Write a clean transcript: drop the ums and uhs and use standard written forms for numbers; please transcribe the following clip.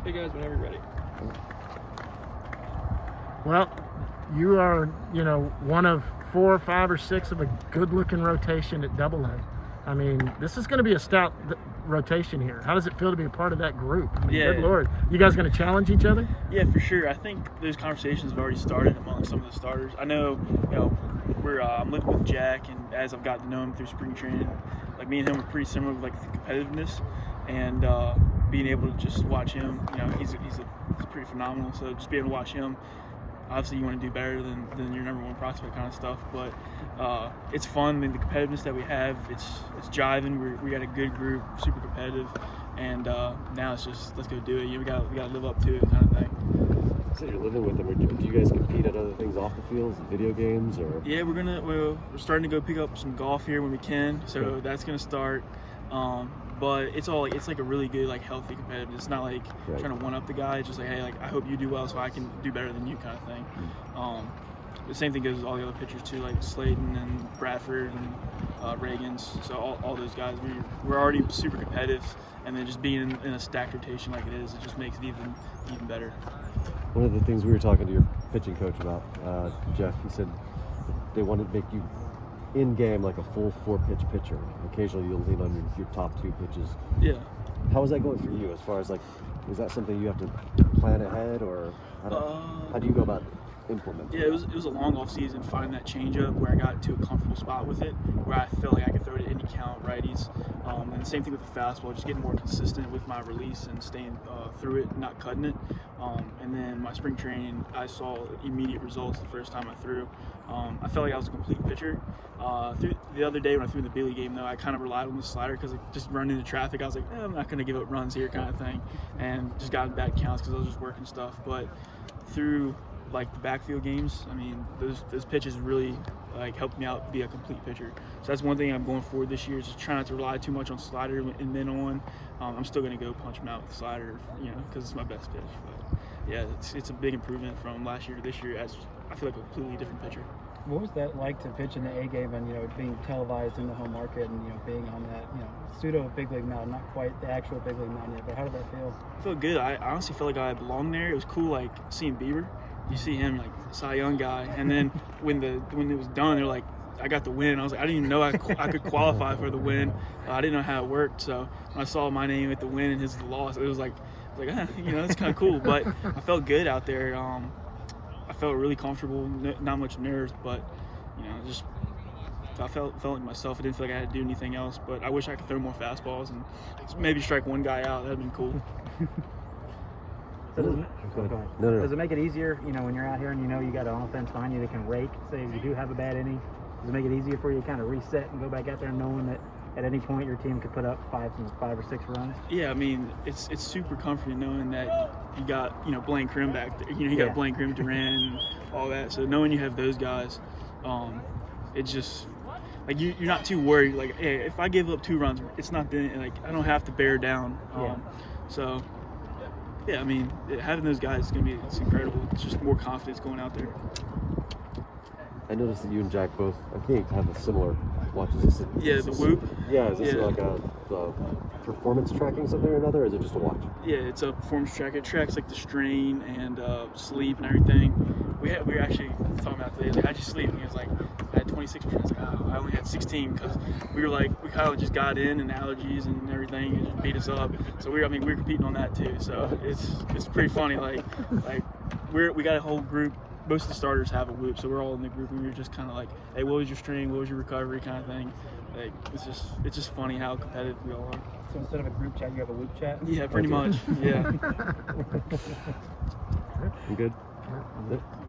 Hey guys, whenever you're ready. Well, you are, one of 4 or 5 or 6 of a good-looking rotation at AA. I mean, this is going to be a stout rotation here. How does it feel to be a part of that group? I mean, Yeah. Good Lord. You guys going to challenge each other? Yeah, for sure. I think those conversations have already started among some of the starters. I know, I'm living with Jack, and as I've gotten to know him through spring training, like me and him are pretty similar with like the competitiveness, and being able to just watch him. He's pretty phenomenal. So just being able to watch him. Obviously, you want to do better than your number 1 prospect kind of stuff, but it's fun. I mean, the competitiveness that we have, it's jiving. We got a good group, super competitive, and now it's just let's go do it. We got to live up to it, kind of thing. So you're living with them. Do you guys compete at other things off the field, video games, or? Yeah, we're starting to go pick up some golf here when we can, so that's gonna start. But it's like a really good, like, healthy competitive. It's not like trying to one up the guy. It's just like, hey, like, I hope you do well so I can do better than you, kind of thing. The same thing goes with all the other pitchers too, like Slayton and Bradford and Reagans. So all those guys, we're already super competitive, and then just being in a stacked rotation like it is, it just makes it even better. One of the things we were talking to your pitching coach about, Jeff, he said they wanted to make you in game like a full 4-pitch pitcher. Occasionally you'll lean on your top 2 pitches. Yeah. How is that going for you? As far as, like, is that something you have to plan ahead, or how do you go about implementing? Yeah, it was a long off season, finding that changeup where I got to a comfortable spot with it, where I felt like I could throw it at any count, righties. And the same thing with the fastball, just getting more consistent with my release and staying through it, not cutting it. And then my spring training, I saw immediate results the first time I threw. I felt like I was a complete pitcher. The other day when I threw in the Billy game, though, I kind of relied on the slider because just running into traffic, I was like, I'm not going to give up runs here, kind of thing, and just got in bad counts because I was just working stuff. But through like the backfield games, I mean, those pitches really like helped me out be a complete pitcher. So that's one thing I'm going forward this year, is just trying not to rely too much on slider and then on. I'm still going to go punch him out with the slider, because it's my best pitch. But yeah, it's a big improvement from last year to this year, as I feel like a completely different pitcher. What was that like to pitch in the A game and being televised in the home market and being on that pseudo big league mound, not quite the actual big league mound yet, but how did that feel? I felt good. I honestly felt like I belonged there. It was cool, like seeing Bieber. You see him, like, Cy Young guy, and then when it was done, they're like, I got the win. I was like, I didn't even know I could qualify for the win. I didn't know how it worked. So when I saw my name at the win and his loss, it was like that's kind of cool. But I felt good out there. I felt really comfortable, not much nerves, but just I felt like myself. I didn't feel like I had to do anything else. But I wish I could throw more fastballs and maybe strike one guy out. That'd been cool. Does it make it easier, when you're out here and you got an offense behind you that can rake? Say if you do have a bad inning, does it make it easier for you to kind of reset and go back out there knowing that at any point your team could put up 5 or 6 runs? Yeah, I mean, it's super comforting knowing that you got Blaine Krim back there. You got Blaine Krim, Duran, and all that. So knowing you have those guys, it's just like you're not too worried. Like, hey, if I give up 2 runs, it's not like I don't have to bear down. So. Yeah, I mean, having those guys it's incredible. It's just more confidence going out there. I noticed that you and Jack both, I think, have a similar watch. Is this the Whoop. Yeah, is this like a performance tracking something or another, or is it just a watch? Yeah, it's a performance track. It tracks like the strain and sleep and everything. We were actually talking about today. Like, how'd you sleep? And he was like, I had 26%. I was like, I only had 16 because we kind of just got in and allergies and everything and just beat us up. So we were competing on that too. So it's pretty funny. Like we got a whole group. Most of the starters have a Whoop, so we're all in the group, and we were just kind of like, hey, what was your strain? What was your recovery? Kind of thing. Like it's just funny how competitive we all are. So instead of a group chat, you have a Whoop chat? Yeah, pretty much. Yeah. I'm good.